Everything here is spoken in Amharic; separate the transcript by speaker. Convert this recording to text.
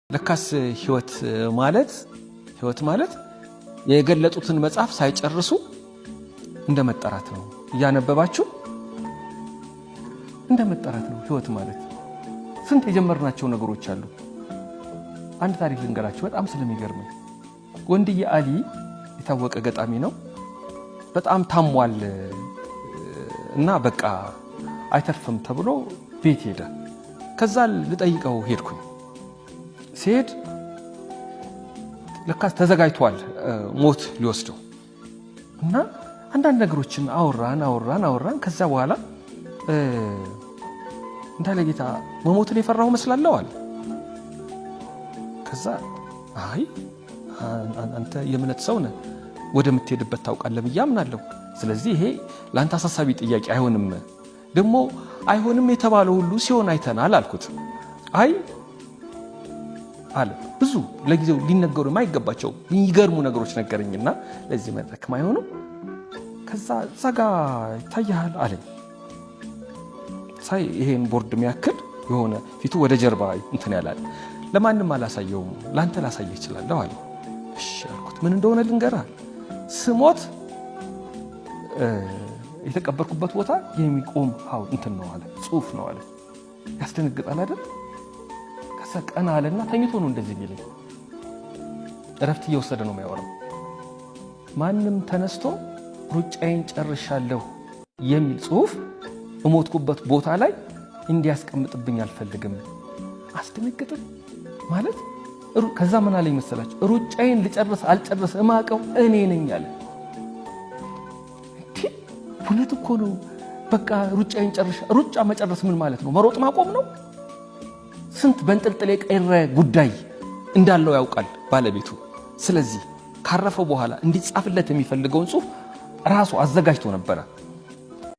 Speaker 1: ለካስ ህይወት ማለት የገለጡትን መጽሐፍ ሳይጨርሱ እንደመጠራት ነው። ያነበባችሁ እንደመጠራት ነው ህይወት ማለት። ስንት የጀመርናቸው ነገሮች አሉ። አንድ ታሪክ ልንገራችሁ በጣም ስለሚገርም። ወንድዬ አሊ የታወቀ ገጣሚ ነው። በጣም ታሟል እና በቃ አይተርፍም ተብሎ ቤት ሄደ። ከዛ ልጠይቀው ሄድኩኝ። ሲሄድ ለካስ ተዘጋጅቷል ሞት ሊወስደው እና አንዳንድ ነገሮችን አወራን። ከዛ በኋላ እንዳለ ጌታ መሞትን የፈራው መስላለሁ አለ። ከዛ አይ አንተ የእምነት ሰው ነህ ወደምትሄድበት ታውቃለህ ብዬ አምናለሁ። ስለዚህ ይሄ ላንተ አሳሳቢ ጥያቄ አይሆንም፣ ደግሞ አይሆንም የተባለው ሁሉ ሲሆን አይተናል አልኩት። አይ አለ ብዙ ለጊዜው ሊነገሩ የማይገባቸው የሚገርሙ ነገሮች ነገረኝና ለዚህ መድረክ ማይሆኑ ከዛ ዛጋ ይታያል አለኝ። ሳይ ይሄን ቦርድ የሚያክል የሆነ ፊቱ ወደ ጀርባ እንትን ያላል። ለማንም አላሳየውም፣ ላንተ ላሳየ እችላለሁ አለ። እሺ አልኩት። ምን እንደሆነ ልንገርህ፣ ስሞት የተቀበርኩበት ቦታ የሚቆም እንትን ነው አለ፣ ጽሑፍ ነው አለ። ያስደነግጣል አይደል? ከዛ ቀና አለና ተኝቶ ነው እንደዚህ የሚለኝ። እረፍት እየወሰደ ነው የሚያወራው። ማንም ተነስቶ ሩጫዬን ጨርሻለሁ የሚል ጽሑፍ እሞትኩበት ቦታ ላይ እንዲያስቀምጥብኝ አልፈልግም። አስደነግጥም ማለት ከዛ ምን አለኝ መሰላችሁ? ሩጫዬን ልጨርስ አልጨርስ እማቀው እኔ ነኝ አለ። እውነት እኮ ነው። በቃ ሩጫዬን ጨርሻ። ሩጫ መጨረስ ምን ማለት ነው? መሮጥ ማቆም ነው? ስንት በእንጥልጥል የቀረ ጉዳይ እንዳለው ያውቃል ባለቤቱ። ስለዚህ ካረፈው በኋላ እንዲጻፍለት የሚፈልገውን ጽሑፍ ራሱ አዘጋጅቶ ነበረ።